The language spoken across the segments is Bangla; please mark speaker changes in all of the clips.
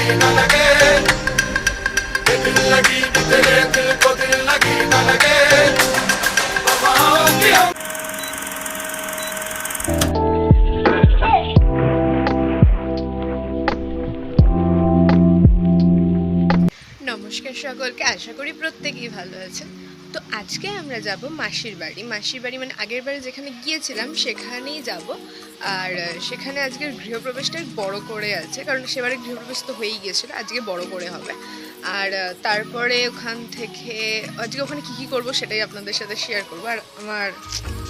Speaker 1: নমস্কার সকলকে, আশা করি প্রত্যেকেই ভালো আছেন। তো আজকে আমরা যাব মাসির বাড়ি মানে আগের বাড়ি যেখানে গিয়েছিলাম সেখানেই যাব। আর সেখানে আজকের গৃহপ্রবেশটা বড় করে আছে, কারণ সেবারে গৃহপ্রবেশ তো হয়েই গিয়েছিল, আজকে বড় করে হবে। আর তারপরে ওখান থেকে আজকে ওখানে কী কী করবো সেটাই আপনাদের সাথে শেয়ার করবো। আর আমার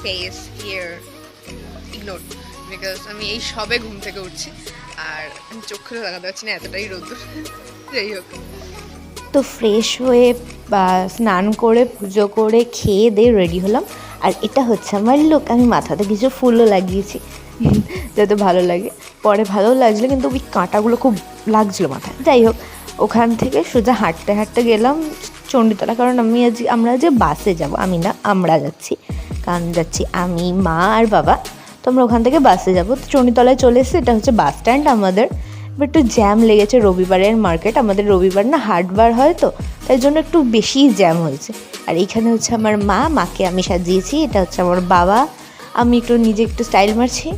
Speaker 1: ফেস ইয়ার ইগনোর, বিকজ আমি এই সবে ঘুম থেকে উঠছি আর আমি চোখ খুলে লাগাতে পারছি না, এতটাই রোদ্দুর। যাই হোক,
Speaker 2: তো ফ্রেশ হয়ে বা স্নান করে পুজো করে খেয়ে দিয়ে রেডি হলাম। আর এটা হচ্ছে আমার লুক। আমি মাথাতে কিছু ফুলও লাগিয়েছি যাতে ভালো লাগে। পরে ভালো লাগছিলো, কিন্তু ওই কাঁটাগুলো খুব লাগছিলো মাথায়। যাই হোক, ওখান থেকে সোজা হাঁটতে হাঁটতে গেলাম চণ্ডীতলা, কারণ আমরা যে বাসে যাব, আমরা যাচ্ছি, কারণ যাচ্ছি আমি, মা আর বাবা। তো আমরা ওখান থেকে বাসে যাব। তো চণ্ডীতলায় চলে এসেছি, এটা হচ্ছে বাস স্ট্যান্ড আমাদের। একটু জ্যাম লেগেছে, রবিবারের মার্কেট, আমাদের রবিবার না হাটবার হয়, তো তাই জন্য একটু বেশি জ্যাম হয়েছে। আর এইখানে হচ্ছে আমার মাকে আমি সাজিয়েছি, এটা হচ্ছে আমার বাবা, আমি নিজে একটু স্টাইল মারছি।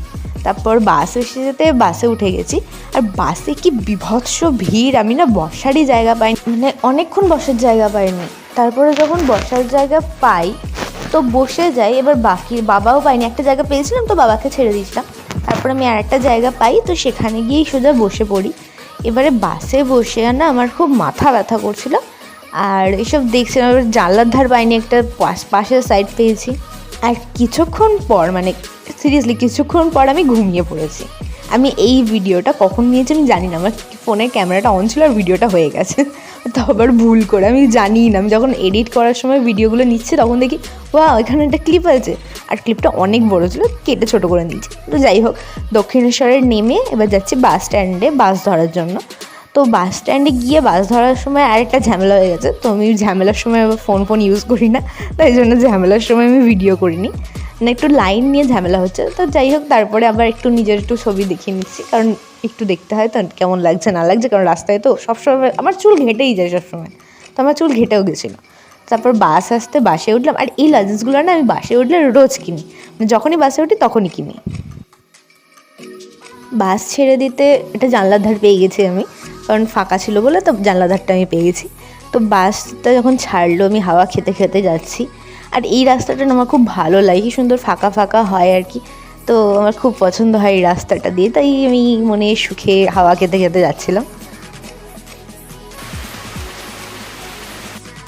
Speaker 2: তারপর বাস এসে যেতে বাসে উঠে গেছি। আর বাসে কি বিভৎস ভিড়, আমি না বসারই জায়গা পাইনি, অনেকক্ষণ বসার জায়গা পাইনি। তারপরে যখন বসার জায়গা পাই তো বসে যাই, এবার বাবাও পাইনি, একটা জায়গা পেয়েছিলাম তো বাবাকে ছেড়ে দিয়েছিলাম। তারপর আমি আর একটা জায়গা পাই, তো সেখানে গিয়েই সোজা বসে পড়ি। এবারে বাসে বসে না আমার খুব মাথা ব্যথা করছিল, আর এসব দেখছিলাম। এবার জানলার ধার পাইনি, একটা পাশের সাইড পেয়েছি। আর কিছুক্ষণ পর সিরিয়াসলি কিছুক্ষণ পর আমি ঘুমিয়ে পড়েছি। আমি এই ভিডিওটা কখন নিয়েছি আমি জানি না, আমার ফোনের ক্যামেরাটা অন ছিল আর ভিডিওটা হয়ে গেছে। তো আবার ভুল করে আমি জানি না, আমি যখন এডিট করার সময় ভিডিওগুলো নিচ্ছি তখন দেখি এখানে একটা ক্লিপ আছে, আর ক্লিপটা অনেক বড় ছিল, কেটে ছোটো করে নিয়েছি। তো যাই হোক, দক্ষিণেশ্বরের নেমে এবার যাচ্ছি বাস স্ট্যান্ডে বাস ধরার জন্য। তো বাস স্ট্যান্ডে গিয়ে বাস ধরার সময় আরেকটা ঝামেলা হয়ে গেছে। তো আমি ঝামেলার সময় ফোন ইউজ করি না, তাই জন্য ঝামেলার সময় আমি ভিডিও করিনি, একটু লাইন নিয়ে ঝামেলা হচ্ছে। তো যাই হোক, তারপরে আবার নিজের একটু ছবি দেখিয়ে নিচ্ছি, কারণ একটু দেখতে হয় তো কেমন লাগছে না লাগছে, কারণ রাস্তায় তো সবসময় আমার চুল ঘেঁটেই যায় সবসময়, তো আমার চুল ঘেঁটেও গেছিলো। তারপর বাসে উঠলাম। আর এই লাগেজগুলো না আমি বাসে উঠলে রোজ কিনি, যখনই বাসে উঠি তখনই কিনি। বাস ছেড়ে দিতে এটা জানলার ধার পেয়ে গেছি আমি, কারণ ফাঁকা ছিল বলে, তো জানলার ধারটা আমি পেয়ে গেছি। তো বাসটা যখন ছাড়লো আমি হাওয়া খেতে খেতে যাচ্ছি। আর এই রাস্তাটা আমার খুব ভালো লাগে, কি সুন্দর ফাঁকা ফাঁকা হয় আর কি। তো আমার খুব পছন্দ হয় এই রাস্তাটা দিয়ে, তাই আমি মনে সুখে হাওয়া খেতে খেতে যাচ্ছিলাম।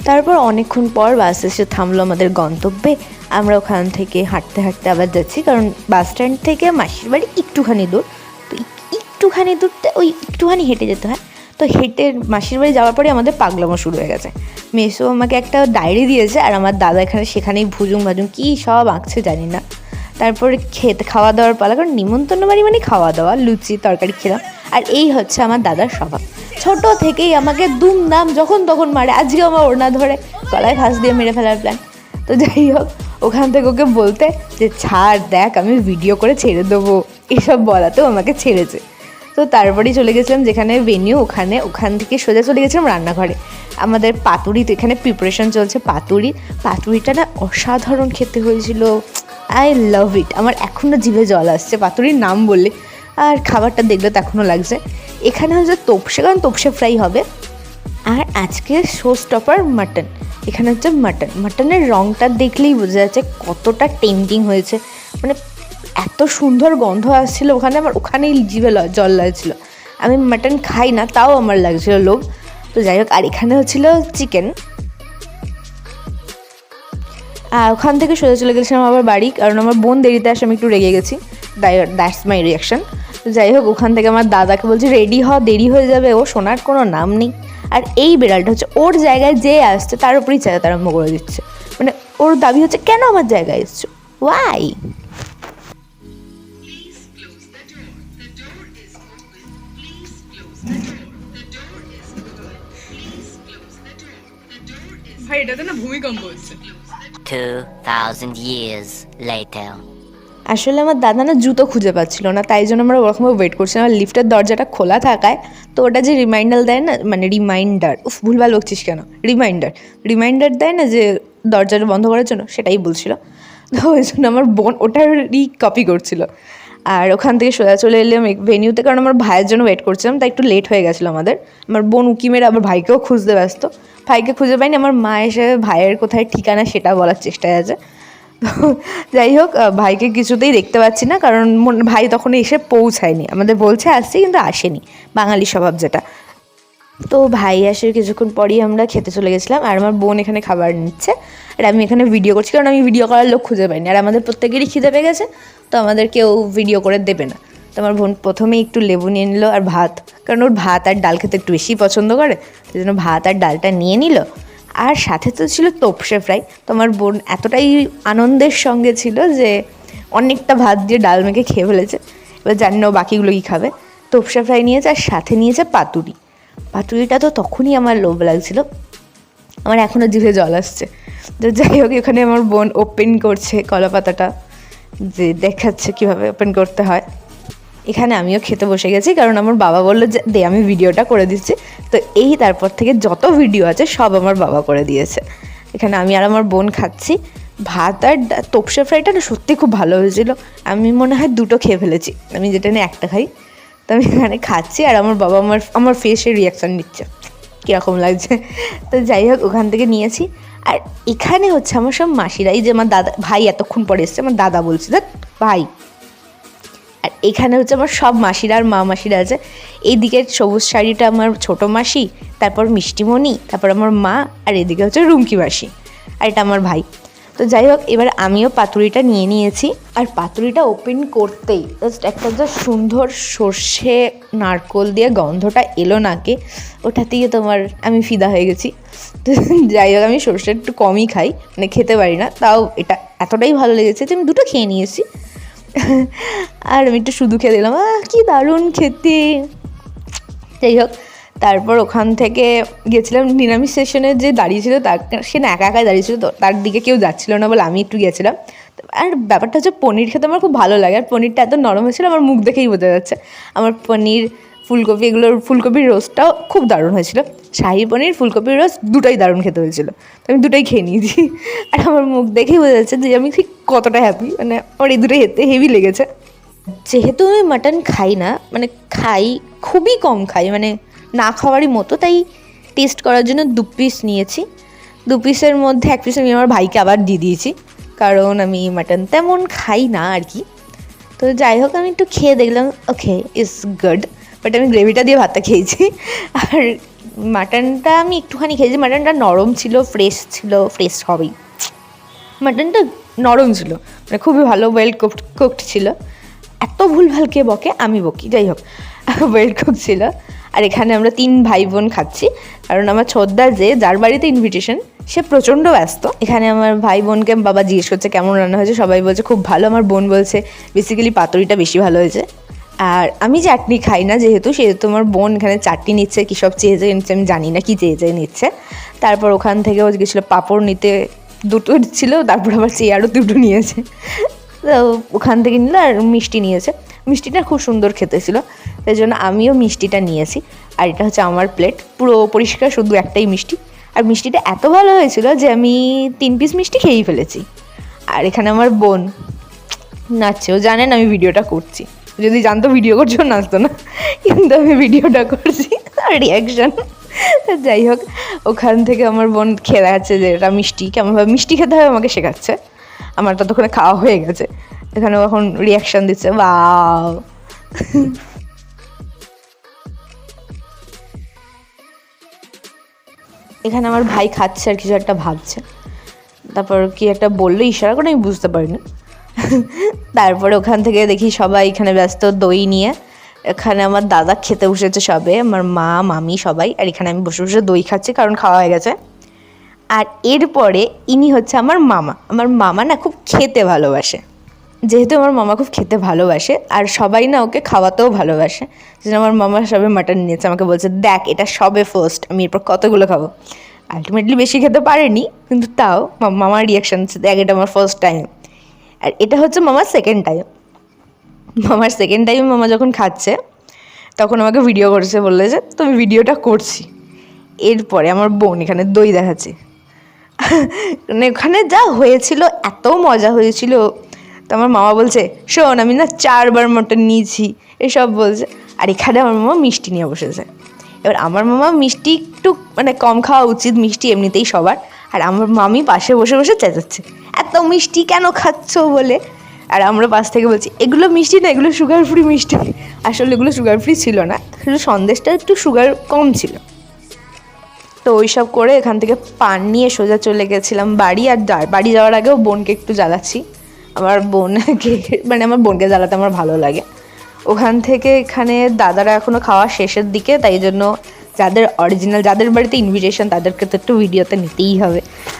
Speaker 2: তারপর অনেকক্ষণ পর বাস এসে থামলো আমাদের গন্তব্যে। আমরা ওখান থেকে হাঁটতে হাঁটতে আবার যাচ্ছি, কারণ বাস স্ট্যান্ড থেকে মাসির বাড়ি একটুখানি দূর। তো একটুখানি দূরতে একটুখানি হেঁটে যেতে হয়। তো হেঁটে মাসির বাড়ি যাওয়ার পরে আমাদের পাগলামো শুরু হয়ে গেছে। মেসো আমাকে একটা ডায়েরি দিয়েছে, আর আমার দাদা সেখানেই ভুজুং ভাজুং কী সব আঁকছে জানি না। তারপরে খাওয়া দাওয়ার পালা, কারণ নিমন্ত্রণ বাড়ি খাওয়া দাওয়া, লুচি তরকারি খেলাম। আর এই হচ্ছে আমার দাদার স্বভাব, ছোট থেকেই আমাকে দুমদাম যখন তখন মারে। আজকে আমার ওড়না ধরে গলায় ফাঁস দিয়ে মেরে ফেলার প্ল্যান। তো যাই হোক, ওখান থেকে ওকে বলতে যে ছাড়, দেখ আমি ভিডিও করে ছেড়ে দেবো, এসব বলাতেও আমাকে ছেড়েছে। তো তারপরেই চলে গেছিলাম যেখানে ভেন্যু, ওখান থেকে সোজা চলে গেছিলাম রান্নাঘরে। আমাদের পাতুরি, তো এখানে প্রিপারেশন চলছে পাতুরিটা না অসাধারণ খেতে হয়েছিল, আই লাভ ইট। আমার এখনও জিভে জল আসছে পাতুরির নাম বললে, আর খাবারটা দেখলে তো এখনও লাগছে। এখানে হচ্ছে তোপসে, কারণ তোপসে ফ্রাই হবে। আর আজকে শো স্টপার মাটন, এখানে হচ্ছে মাটনের রঙটা দেখলেই বোঝা যাচ্ছে কতটা টেম্পটিং হয়েছে। এত সুন্দর গন্ধ আসছিল ওখানে, আমার ওখানেই জিভে জল লাগছিলো। আমি মাটন খাই না, তাও আমার লাগছিলো লোভ। তো যাই হোক, আর এখানে হচ্ছিল চিকেন। আর ওখান থেকে সোজা চলে গেছিলাম আবার বাড়ি, কারণ আমার বোন দেরিতে আসে, আমি একটু রেগে গেছি, দ্যাটস মাই রিয়াকশন। তো যাই হোক, ওখান থেকে আমার দাদাকে বলছি রেডি হ, দেরি হয়ে যাবে, ও শোনার কোনো নাম নেই। আর এই বিড়ালটা হচ্ছে ওর জায়গায় যে আসছে তার উপরেই চালাতে আরম্ভ করে দিচ্ছে, ওর দাবি হচ্ছে কেন আমার জায়গায় এসছো, ওয়াই।
Speaker 1: ভাই এটাতে না ভূমিকম্প হচ্ছে।
Speaker 3: 2000 years later.
Speaker 2: আসলে আমার দাদা না জুতো খুঁজে পাচ্ছিল না, তাই জন্য আমরা ওরকমভাবে ওয়েট করছিলাম। আর লিফটের দরজাটা খোলা থাকায় তো ওটা যে রিমাইন্ডার দেয় না, মানে রিমাইন্ডার, ভুলভাল বকছিস কেন, রিমাইন্ডার দেয় না যে দরজাটা বন্ধ করার জন্য, সেটাই বলছিল। তো ওই জন্য আমার বোন ওটারই কপি করছিল। আর ওখান থেকে সোজা চলে এলাম ভেনিউতে, কারণ আমার ভাইয়ের জন্য ওয়েট করছিলাম, তাই একটু লেট হয়ে গেছিলো আমাদের। আমার বোন উকি মেরে আবার ভাইকেও খুঁজতে ব্যস্ত, ভাইকে খুঁজে পাইনি। আমার মা এসে ভাইয়ের কোথায় ঠিকানা সেটা বলার চেষ্টায় আছে। তো যাই হোক, ভাইকে কিছুতেই দেখতে পাচ্ছি না, কারণ ভাই তখন এসে পৌঁছায়নি, আমাদের বলছে আসছি কিন্তু আসেনি, বাঙালি স্বভাব যেটা। তো ভাই আসে কিছুক্ষণ পরেই আমরা খেতে চলে গেছিলাম। আর আমার বোন এখানে খাবার নিচ্ছে আর আমি এখানে ভিডিও করছি, কারণ আমি ভিডিও করার লোক খুঁজে পাইনি। আর আমাদের প্রত্যেকেরই খিদে পেয়ে গেছে, তো আমাদের কেউ ভিডিও করে দেবে না। তো আমার বোন প্রথমেই একটু লেবু নিয়ে নিল আর ভাত, কারণ ওর ভাত আর ডাল খেতে একটু বেশি পছন্দ করে, সেই জন্য ভাত আর ডালটা নিয়ে নিল। আর সাথে তো ছিল তোপসে ফ্রাই। তো আমার বোন এতটাই আনন্দের সঙ্গে ছিল যে অনেকটা ভাত দিয়ে ডাল মেখে খেয়ে ফেলেছে। এবার জানি না ও বাকিগুলো কী খাবে। তোপসে ফ্রাই নিয়েছে আর সাথে নিয়েছে পাতুরি। পাতুরিটা তো তখনই আমার লোভ লাগছিল, আমার এখনও জিভে জল আসছে। তো যাই হোক, এখানে আমার বোন ওপেন করছে কলা পাতাটা, যে দেখাচ্ছে কীভাবে ওপেন করতে হয়। এখানে আমিও খেতে বসে গেছি, কারণ আমার বাবা বললো যে দে আমি ভিডিওটা করে দিচ্ছি। তো তারপর থেকে যত ভিডিও আছে সব আমার বাবা করে দিয়েছে। এখানে আমি আর আমার বোন খাচ্ছি ভাত আর তোপসে ফ্রাইটা না সত্যি খুব ভালো হয়েছিল। আমি মনে হয় 2টো খেয়ে ফেলেছি, আমি যেটা নিয়ে একটা খাই। তো আমি এখানে খাচ্ছি আর আমার বাবা আমার ফেসের রিয়াকশান নিচ্ছে কীরকম লাগছে। তো যাই হোক, ওখান থেকে নিয়েছি। আর এখানে হচ্ছে আমার সব মাসিরাই, যে আমার দাদা ভাই এতক্ষণ পরে এসছে, আমার দাদা বলছে দেখ ভাই। আর এখানে হচ্ছে আমার সব মাসিরা আর মা মাসিরা আছে। এই দিকের সবুজ শাড়িটা আমার ছোটো মাসি, তারপর মিষ্টিমণি, তারপর আমার মা, আর এদিকে হচ্ছে রুমকি মাসি, আর এটা আমার ভাই। তো যাই হোক, এবার আমিও পাতুরিটা নিয়ে নিয়েছি। আর পাতুরিটা ওপেন করতেই জাস্ট একটা যে সুন্দর সর্ষে নারকোল দিয়ে গন্ধটা এলো নাকে, ওটা দিয়ে তোমার আমি ফিদা হয়ে গেছি। তো যাই হোক, আমি সর্ষে একটু কমই খাই, মানে খেতে পারি না, তাও এটা এতটাই ভালো লেগেছে যে আমি 2টো খেয়ে নিয়েছি। আর আমি একটু শুধু খেয়ে দিলাম, কি দারুণ খেতে। যাই হোক, তারপর ওখান থেকে গেছিলাম নিরামিষ সেশনে, যে দাঁড়িয়েছিল তার, সে না একা একাই দাঁড়িয়েছিল, তো তার দিকে কেউ যাচ্ছিল না বলে আমি একটু গেছিলাম। আর ব্যাপারটা হচ্ছে পনির খেতে আমার খুব ভালো লাগে, আর পনিরটা এত নরম হয়েছিল আমার মুখ দেখেই বোঝা যাচ্ছে। আমার পনির ফুলকপি এগুলোর ফুলকপির রোস্টটাও খুব দারুণ হয়েছিল। শাহি পনির ফুলকপির রোস্ট দুটোই দারুণ খেতে হয়েছিল, তো আমি দুটোই খেয়ে নিয়েছি। আর আমার মুখ দেখেই বোঝা যাচ্ছে যে আমি ঠিক কতটা হ্যাপি, মানে আমার এই দুটোই হেভি লেগেছে। যেহেতু আমি মাটন খাই না, মানে খাই খুবই কম খাই, মানে না খাওয়ারই মতো, তাই টেস্ট করার জন্য 2 পিস নিয়েছি। 2 পিসের মধ্যে 1 পিস আমি আমার ভাইকে আবার দিয়ে দিয়েছি, কারণ আমি মাটন তেমন খাই না আর কি। তো যাই হোক, আমি একটু খেয়ে দেখলাম, ওকে ইজ গুড, বাট আমি গ্রেভিটা দিয়ে ভাতটা খেয়েছি। আর মাটনটা আমি একটুখানি খেয়েছি, মাটনটা নরম ছিল, ফ্রেশ হবেই, মাটনটা নরম ছিল, মানে খুবই ভালো ওয়েল কুকড ছিল। এত ভুলভাল কে বকে, আমি বকি, যাই হোক ওয়েল কুক ছিল। আর এখানে আমরা 3 ভাই বোন খাচ্ছি, কারণ আমার ছোটদা যার বাড়িতে ইনভিটেশন সে প্রচণ্ড ব্যস্ত। এখানে আমার ভাই বোনকে বাবা জিজ্ঞেস করছে কেমন রান্না হয়েছে, সবাই বলছে খুব ভালো। আমার বোন বলছে বেসিক্যালি পাতুরিটা বেশি ভালো হয়েছে। আর আমি চাটনি খাই না, যেহেতু আমার বোন এখানে চাটনি নিচ্ছে, কী সব চেয়ে নিচ্ছে আমি জানি না, কি চেয়ে নিচ্ছে। তারপর ওখান থেকে ও গেছিলো পাঁপড় নিতে, 2টো ছিল, তারপর আবার আরও 2টো নিয়েছে। তো ওখান থেকে নিল আর মিষ্টি নিয়েছে, মিষ্টিটা খুব সুন্দর খেতে ছিল, তাই জন্য আমিও মিষ্টিটা নিয়েছি। আর এটা হচ্ছে আমার প্লেট, পুরো পরিষ্কার, শুধু একটাই মিষ্টি। আর মিষ্টিটা এত ভালো হয়েছিল যে আমি 3 পিস মিষ্টি খেয়েই ফেলেছি। আর এখানে আমার বোন নাচছে, ও জানেন আমি ভিডিওটা করছি, যদি জানতো ভিডিও করছি ও নাচতো না, কিন্তু আমি ভিডিওটা করছি আর রিয়াকশান। যাই হোক, ওখান থেকে আমার বোন খেয়ে দেখাচ্ছে যে এটা মিষ্টি, কেমনভাবে মিষ্টি খেতে হবে আমাকে শেখাচ্ছে। আমার ততক্ষণে খাওয়া হয়ে গেছে, এখানে এখন রিয়াকশান দিচ্ছে, ওয়াও। এখানে আমার ভাই খাচ্ছে আর কিছু একটা ভাবছে, তারপর কি একটা বললো ইশারা করে, আমি বুঝতে পারিনি। তারপরে ওখান থেকে দেখি সবাই এখানে ব্যস্ত দই নিয়ে। এখানে আমার দাদা খেতে বসেছে সবে, আমার মা মামি সবাই, আর এখানে আমি বসে বসে দই খাচ্ছি, কারণ খাওয়া হয়ে গেছে। আর এরপরে ইনি হচ্ছে আমার মামা। আমার মামা না খুব খেতে ভালোবাসে, যেহেতু আমার মামা খুব খেতে ভালোবাসে আর সবাই না ওকে খাওয়াতেও ভালোবাসে, যেন আমার মামা সবে মাটন নিয়েছে, আমাকে বলছে দেখ এটা সবে ফার্স্ট, আমি এরপর কতগুলো খাবো। আলটিমেটলি বেশি খেতে পারেনি, কিন্তু তাও মামার রিয়াকশান দেখ এটা আমার ফার্স্ট টাইম। আর এটা হচ্ছে মামার সেকেন্ড টাইম। মামা যখন খাচ্ছে তখন আমাকে ভিডিও করেছে, বললে যে তুমি ভিডিওটা করছি। এরপরে আমার বোন এখানে দই দেখাচ্ছে। মানে ওখানে যা হয়েছিল, এত মজা হয়েছিল। তো আমার মামা বলছে, শোন আমি না 4বার মটন নিয়েছি, এসব বলছে। আর এখানে আমার মামা মিষ্টি নিয়ে বসেছে। এবার আমার মামা মিষ্টি একটু মানে কম খাওয়া উচিত, মিষ্টি এমনিতেই সবার। আর আমার মামি পাশে বসে বসে চেঁচাচ্ছে, এত মিষ্টি কেন খাচ্ছ বলে। আর আমরা পাশ থেকে বলছি, এগুলো মিষ্টি না, এগুলো সুগার ফ্রি মিষ্টি। আসলে এগুলো সুগার ফ্রি ছিল না, শুধু সন্দেশটা একটু সুগার কম ছিল। তো ওইসব করে এখান থেকে পান নিয়ে সোজা চলে গেছিলাম বাড়ি। আর বাড়ি যাওয়ার আগেও বোনকে একটু জ্বালাচ্ছি। আমার বোনকে জ্বালাতে আমার ভালো লাগে। ওখান থেকে এখানে দাদারা এখনও খাওয়া শেষের দিকে, তাই জন্য যাদের বাড়িতে ইনভিটেশন তাদেরকে তো একটু ভিডিওতে নিতেই হবে,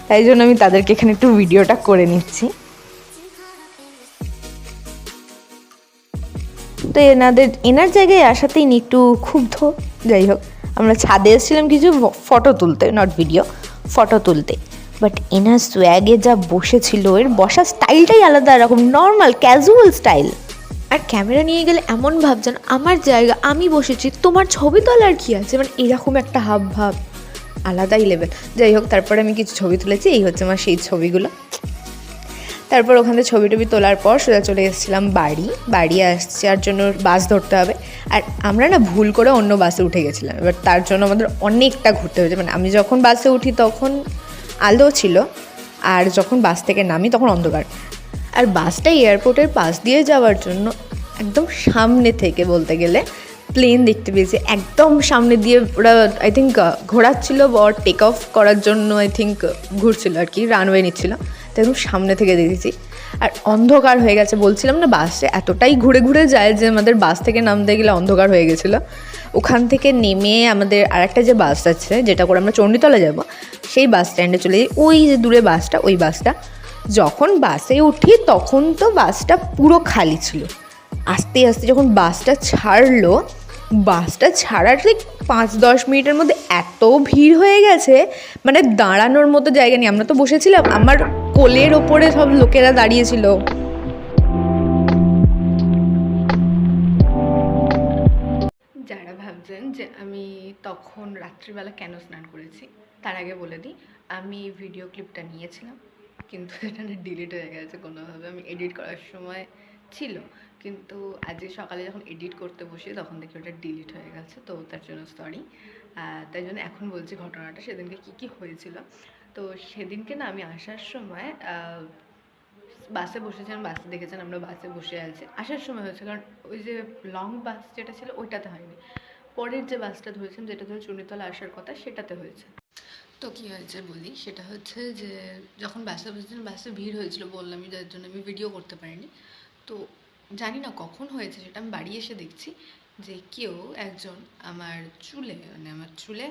Speaker 2: তাই জন্য আমি তাদেরকে এখানে একটু ভিডিওটা করে নিচ্ছি। তো এনার জায়গায় আসাতেই একটু ক্ষুব্ধ। যাই হোক, আমরা ছাদে এসেছিলাম কিছু ফটো তুলতে, নট ভিডিও, ফটো তুলতে। বাট এনার সোয়াগে যা বসেছিল, এর বসার স্টাইলটাই আলাদা রকম, নর্মাল ক্যাজুয়াল স্টাইল। আর ক্যামেরা নিয়ে গেলে এমন ভাবছেন আমার জায়গা, আমি বসেছি, তোমার ছবি তোলার কি আছে, মানে এরকম একটা ভাব, আলাদাই লেভেল। যাই হোক, তারপরে আমি কিছু ছবি তুলেছি, এই হচ্ছে আমার সেই ছবিগুলো। তারপর ওখানে ছবি টবি তোলার পর সোজা চলে এসেছিলাম বাড়ি আসার জন্য বাস ধরতে হবে। আর আমরা না ভুল করে অন্য বাসে উঠে গেছিলাম। এবার তার জন্য আমাদের অনেকটা ঘুরতে হয়েছে। মানে আমি যখন বাসে উঠি তখন আলো ছিল, আর যখন বাস থেকে নামি তখন অন্ধকার। আর বাসটা এয়ারপোর্টের পাশ দিয়ে যাওয়ার জন্য একদম সামনে থেকে বলতে গেলে প্লেন দেখতে পেয়েছি, একদম সামনে দিয়ে ওরা আই থিঙ্ক ঘোরাচ্ছিল বা টেক অফ করার জন্য আই থিঙ্ক ঘুরছিল আর কি, রানওয়ে নিচ্ছিল। তো একদম সামনে থেকে দেখেছি। আর অন্ধকার হয়ে গেছে, বলছিলাম না বাসে এতটাই ঘুরে ঘুরে যায় যে আমাদের বাস থেকে নামতে গেলে অন্ধকার হয়ে গেছিলো। ওখান থেকে নেমে আমাদের আরেকটা যে বাস আছে যেটা করে আমরা চণ্ডীতলা যাব, সেই বাস স্ট্যান্ডে চলে যাই। ওই যে দূরে বাসটা, ওই বাসটা। যখন বাসে উঠি তখন তো বাসটা পুরো খালি ছিল। আস্তে আস্তে যখন বাসটা ছাড়ার ঠিক 5-10 মিনিটের মধ্যে এত ভিড় হয়ে গেছে, মানে দাঁড়ানোর মতো জায়গা নেই। আমরা তো বসেছিলাম, আমার কোলের ওপরে সব লোকেরা দাঁড়িয়েছিল। যারা ভাবছেন যে আমি তখন রাত্রিবেলা কেন স্নান করেছি, তার আগে বলে দিই, আমি ভিডিও ক্লিপটা নিয়েছিলাম, কিন্তু এটা ডিলিট হয়ে গেছে কোনোভাবে। আমি এডিট করার সময় ছিল, কিন্তু আজকে সকালে যখন এডিট করতে বসি তখন দেখি ওটা ডিলিট হয়ে গেছে। তো তার জন্য সরি। তাই জন্য এখন বলছি ঘটনাটা সেদিনকে কী হয়েছিল। তো সেদিনকে না আমি আসার সময় বাসে বসেছিলাম, বাসে দেখেছেন আমরা বাসে বসে আছি। আসার সময় হয়েছে, কারণ ওই যে লং বাস যেটা ছিল ওইটাতে হয়নি, পরের যে বাসটা ধরেছিলাম যেটা ধরে চণ্ডীতলা আসার কথা সেটাতে হয়েছে। তো কী হয়েছে বলি, সেটা হচ্ছে যে যখন বাসে বসেছিলাম বাসে ভিড় হয়েছিল বললামই, যার জন্য আমি ভিডিও করতে পারিনি। তো জানি না কখন হয়েছে সেটা, আমি বাড়ি এসে দেখছি যে কেউ একজন আমার চুলে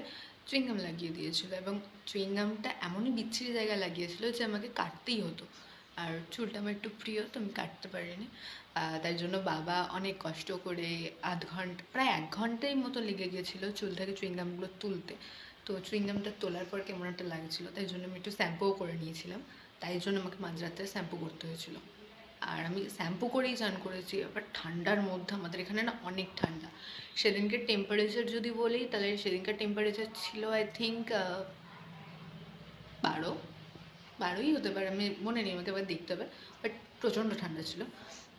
Speaker 2: চুইংগাম লাগিয়ে দিয়েছিল, এবং চুইংগামটা এমনই বিচ্ছিরি জায়গায় লাগিয়েছিল যে আমাকে কাটতেই হতো। আর চুলটা আমার একটু প্রিয়, তো আমি কাটতে পারিনি। তাই জন্য বাবা অনেক কষ্ট করে প্রায় 1 ঘন্টার মতো লেগে গিয়েছিলো চুল থেকে চুইংগামগুলো তুলতে। তো চুইংগামটা তোলার পর কেমন একটা লাগছিলো, তাই জন্য আমি একটু শ্যাম্পুও করে নিয়েছিলাম। তাই জন্য আমাকে মাঝরাতে শ্যাম্পু করতে হয়েছিল। আর আমি শ্যাম্পু করেই স্নান করেছি। আবার ঠান্ডার মধ্যে, আমাদের এখানে না অনেক ঠান্ডা। সেদিনকে টেম্পারেচার যদি বলি, তাহলে সেদিনকার টেম্পারেচার ছিল আই থিঙ্ক 12ই হতে পারে, আমি মনে নেই, আমাকে এবার দেখতে হবে। বাট প্রচণ্ড ঠান্ডা ছিল।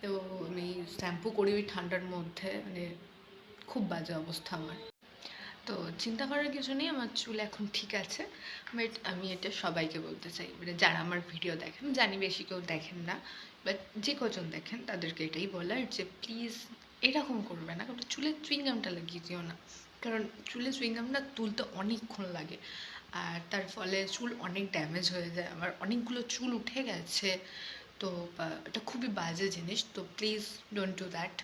Speaker 2: তো আমি শ্যাম্পু করি ওই ঠান্ডার মধ্যে, মানে খুব বাজে অবস্থা আমার। তো চিন্তা করার কিছু নেই, আমার চুল এখন ঠিক আছে। বাট আমি এটা সবাইকে বলতে চাই, মানে যারা আমার ভিডিও দেখেন, জানি বেশি কেউ দেখেন না, বাট যে কজন দেখেন তাদেরকে এটাই বলার যে প্লিজ এরকম করবে না, কারণ চুলে চুইংগামটা লাগিয়ে দিও না। কারণ চুলে চুইংগামটা তুলতে অনেকক্ষণ লাগে, আর তার ফলে চুল অনেক ড্যামেজ হয়ে যায়। আমার অনেকগুলো চুল উঠে গেছে, তো এটা খুবই বাজে জিনিস। তো প্লিজ ডোন্ট ডু দ্যাট।